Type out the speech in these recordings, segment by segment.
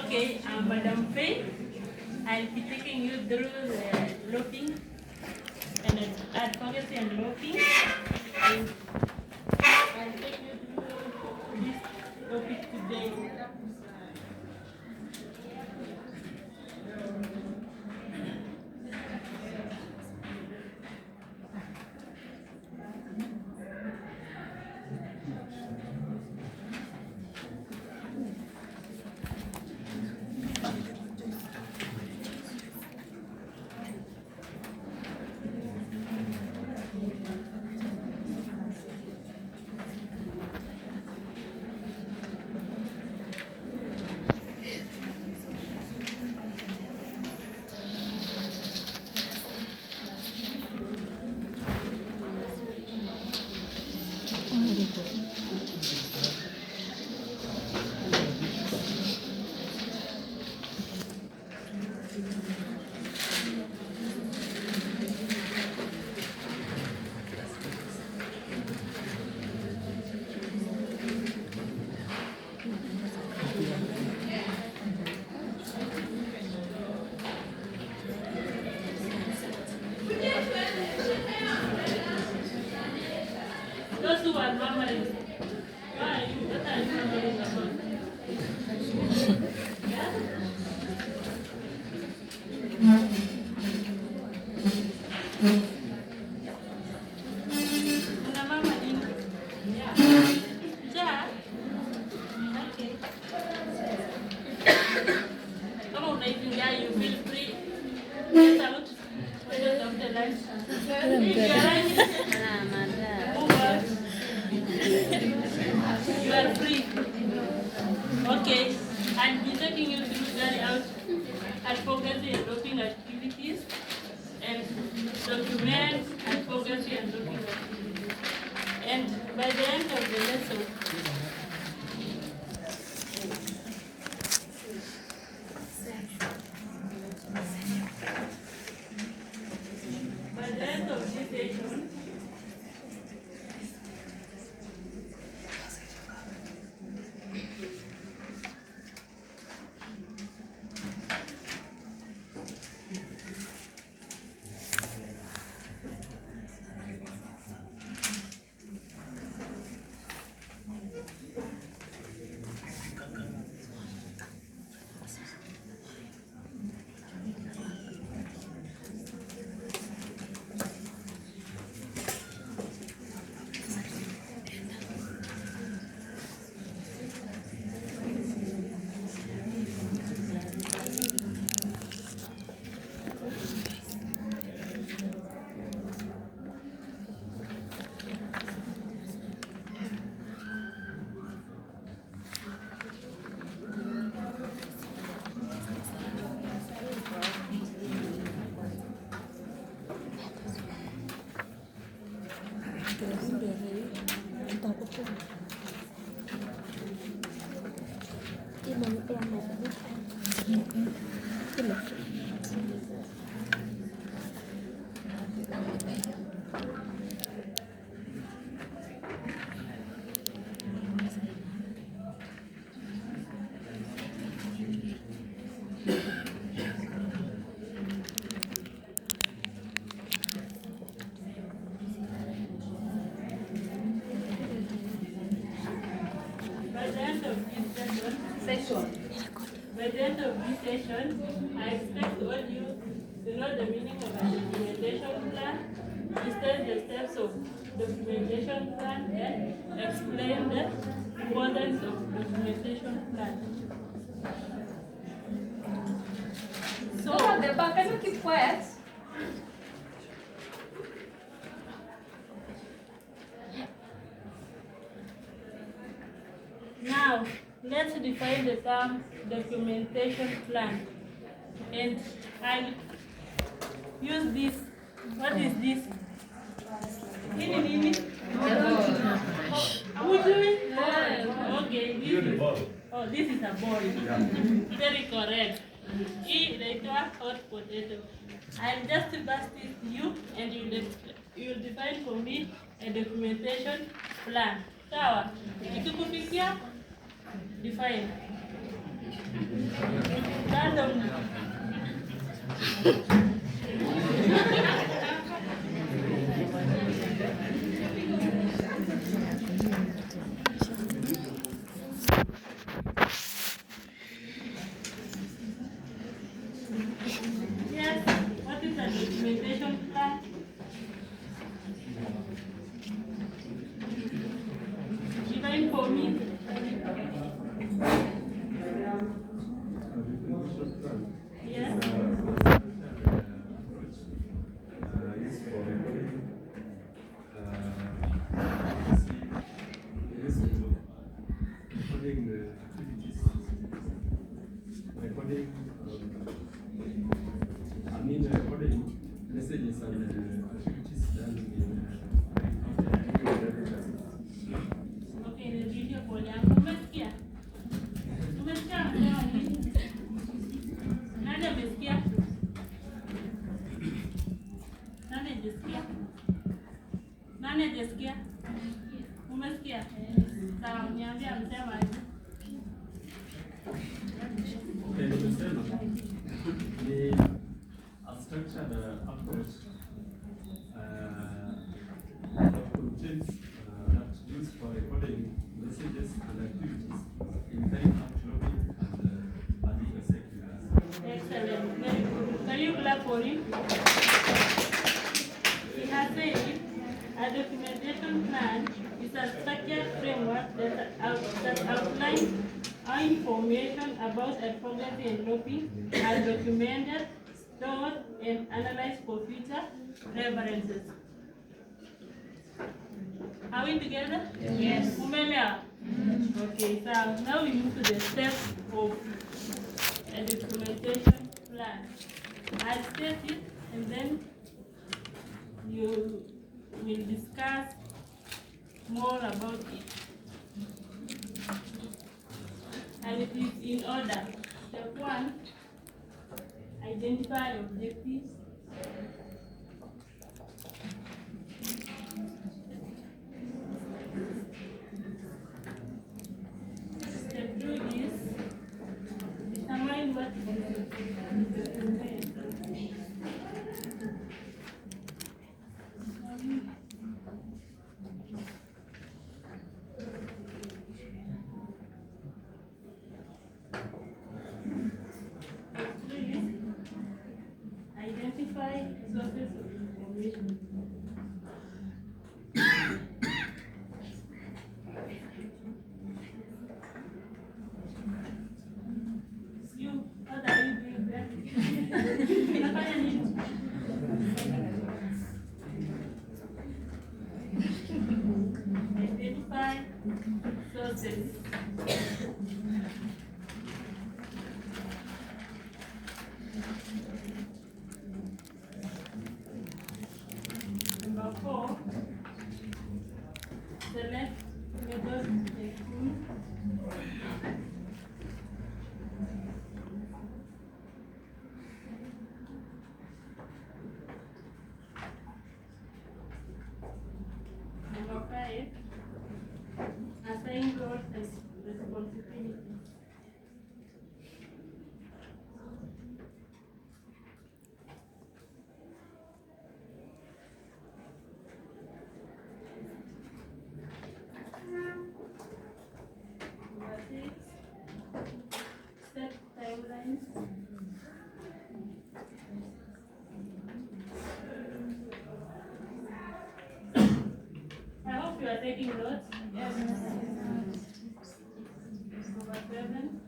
Okay, Madam Faye, I'll be taking you through the looping and advocacy and looping. And I'll take you through this topic today. Those who are normally, why are you? What are you normally about? Una mama nini? Ja? Okay. Kama unaizingia, you feel free. Get out. Get off the line. If you are running, move out. You are free. Okay. I'll be taking you through carry out advocacy and lobbying activities and document advocacy and lobbying activities. And by the end of the lesson, by the end of this session, By the end of this session, I expect all you to know the meaning of a documentation plan, discuss the steps of documentation plan, and explain the importance of documentation plan. So, Papa, can you keep quiet? Now, let's define the term documentation plan. And I'll use this. What is this? Nini? Are we doing? Okay, this is a ball. Very correct. Inaitwa hot potato. I'll just pass this to you and you'll define for me a documentation plan. Sawa? Ikikufikia, define. Randomly. Yes, what is a documentation plan? Define for me. Yes. Recording messages and activities done Okay, the video call yangu umesikia? Umesikia anasema nini? Nani amesikia? Nani hajasikia? Nani hajasikia? Umesikia? Sawa, niambie amesema aje. nimesema ni a structured approach of contents that used for recording messages and activities in time uploading and other sectors. Excellent. Very good. Can you clap for him? He has said a documentation plan is a structured framework that outlines how information about advocacy and lobbying are documented, stored, and analyzed for future references. Are we together? Yes. Umeelewa? Okay, so now we move to the step of a documentation plan. I'll state it and then you will discuss more about it. And it is in order. Step 1, identify objectives. Step 2 is determine what is document. Identify sources of information. You, what are you doing there? Unafanya nini? Identify sources. Number 4, select method and tool. Number 5, assign roles and responsibilities. Number 6, set timelines. I hope you are taking notes. Yes. Number 7,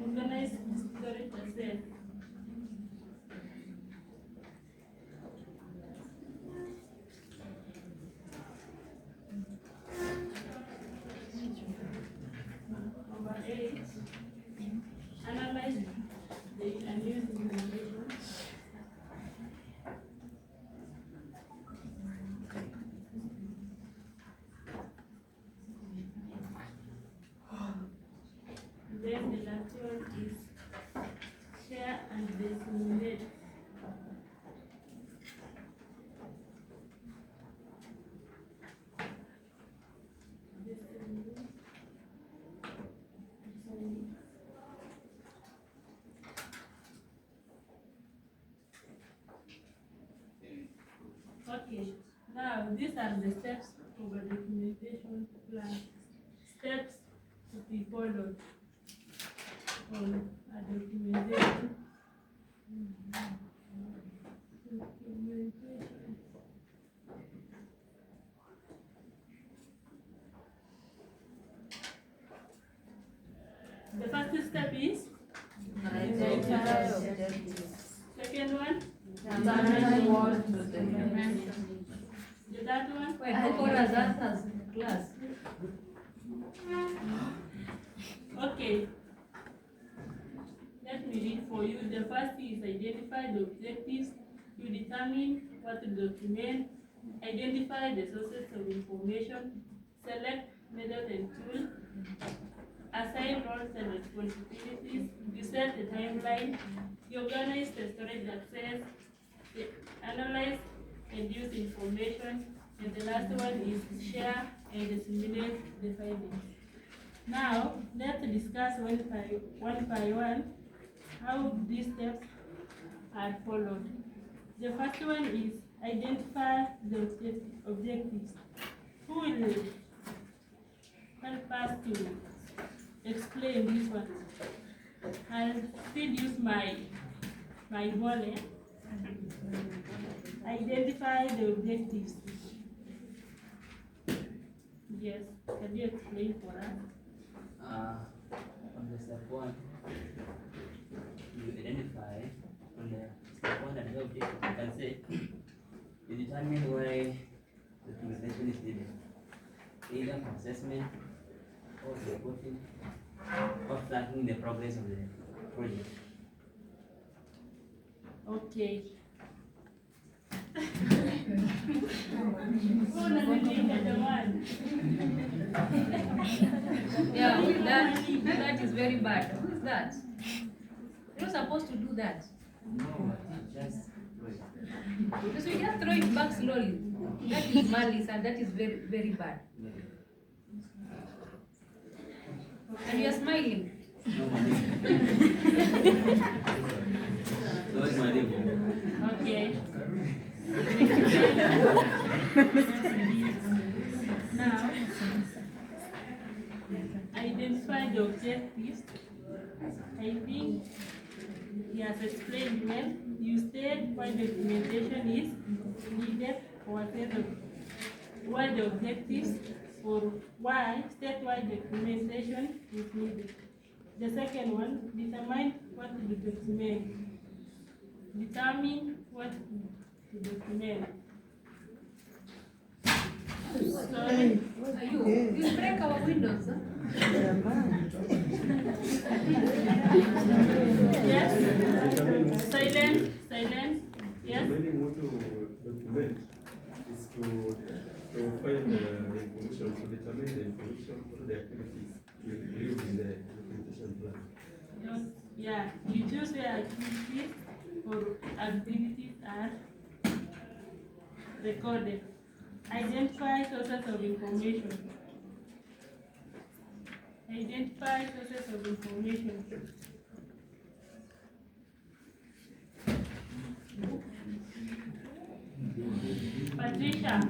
organize storage assets. document, analyze the unused information, then the last one is share and disseminate. Okay, now these are the steps of a documentation plan. Steps to be followed on a documentation. Documentation. The first step is Identify objectives. second one, Determine what to document. the third one, Wait, how far is that as class? okay. Let me read for you. The first is identify the objectives. You determine what to document, identify the sources of information, select method and tool, assign roles and responsibilities, you set the timeline, you organize the storage access, you analyze and use information, and the last one is share and disseminate the findings. Now, let's discuss one by one how these steps are followed. The first one is identify the objectives. Who will help us to explain this one? I'll still use my wallet. Identify the objectives. Yes, can you explain for us? On the step one, you identify on the step one and the objective. You can say you determine why the documentation is needed, either for assessment or reporting or tracking the progress of the project. Okay. Who doesn't need the one? Yeah, that is very bad. Who is that? You're not supposed to do that. No, just wait. Because we just throw it back slowly. That is malice and that is very, very bad. And you are smiling. No, it's my name. Okay. Now, identify the objectives. I think he has explained well. You state why documentation is needed or why the objectives or why statewide documentation is needed. The second one, determine what to document. Determine what to document. Sorry. You break our windows. Huh? Yes. Silence. Yes. Determining what to document is to find the information, to determine the information for the activities you include in the documentation plan. Yeah, you choose where activities or activities are recorded. Identify sources of information. Identify sources of information. Patricia.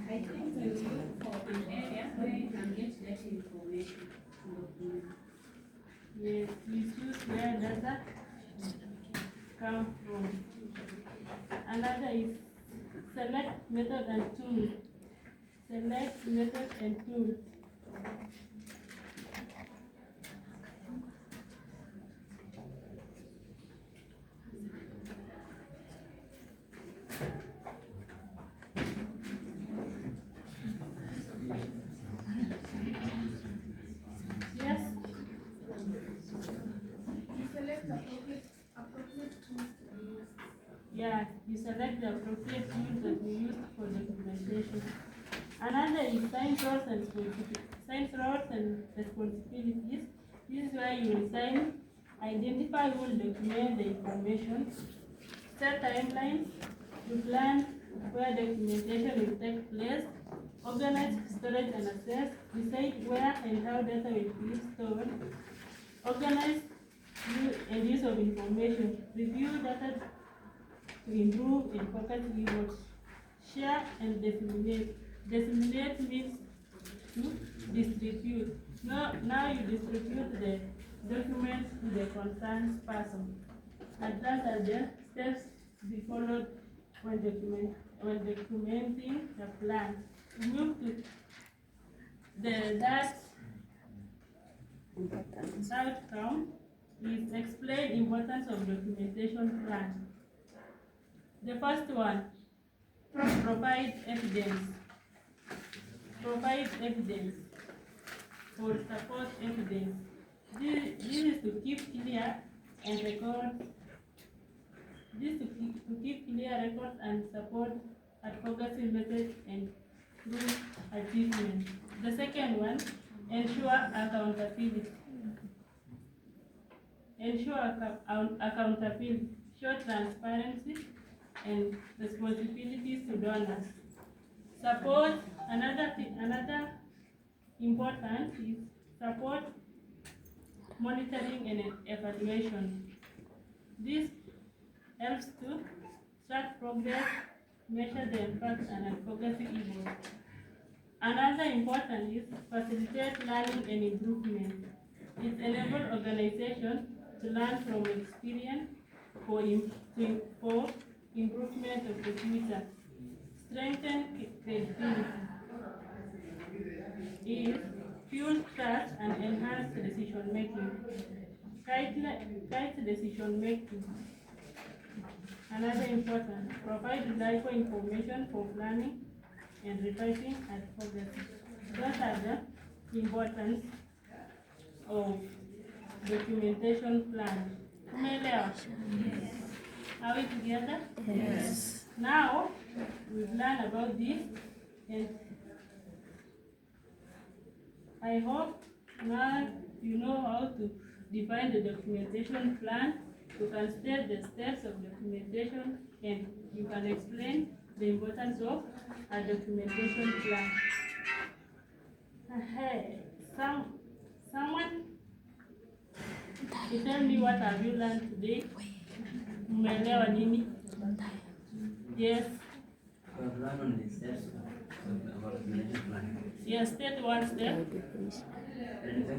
I think we will look for an area where you can get that information to document. Yes, you choose where data come from. Another is select method and tool. Select method and tool. You select the appropriate tools that we use for documentation. Another is sign roles and responsibilities. This is where you will sign, identify who will document the information, set timelines, to plan where documentation will take place, organize storage and access, decide where and how data will be stored, organize and use of information, review data to improve and focus rewards, share and disseminate. Disseminate means to distribute. Now you distribute the documents to the concerned person. And that are the steps to be followed when documenting the plan. We move to that outcome is explain importance of documentation plan. The first one, provide evidence. Provide evidence or support evidence. This is to keep clear and record. This to keep clear records and support advocacy methods and prove achievement. The second one, ensure accountability. Ensure accountability, show transparency and responsibilities to donors. Support, another important is support monitoring and evaluation. This helps to track progress, measure the impact and advocacy efforts. Another important is facilitate learning and improvement. It enables organizations to learn from experience for improvement of the future. Strengthen credibility. It fuels trust and enhance decision making. Guide decision making. Another important, provide reliable information for planning and revising advocacy. Those are the importance of documentation plan. Umeelewa? Are we together? Yes. Now we've learned about this, and I hope now you know how to define the documentation plan. You can state the steps of documentation, and you can explain the importance of a documentation plan. Someone tell me, what have you learned today? Umeelewa nini? Yes. We have learned on the steps about documentation plan. Yes, state one step. Define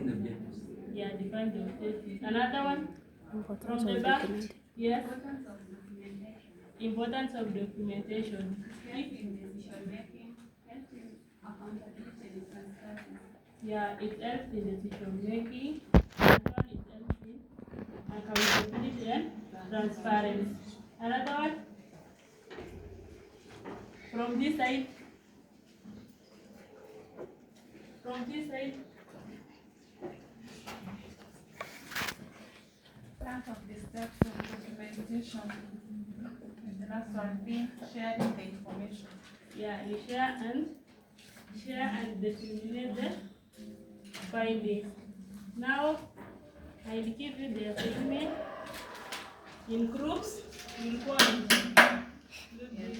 the objectives. Yeah, define the objectives. Another one Importance from the of back. documentation. Yes. Importance of documentation. Help in decision making, help in accountability and transparency. Yeah, it helps in decision making. Another one, it helps in accountability and transparency. Another one from this side. From this side. Part of the steps of documentation. And the last one being sharing the information. Yeah, you share and disseminate the findings. Now I'll give you the assignment in groups. You'll go and do this.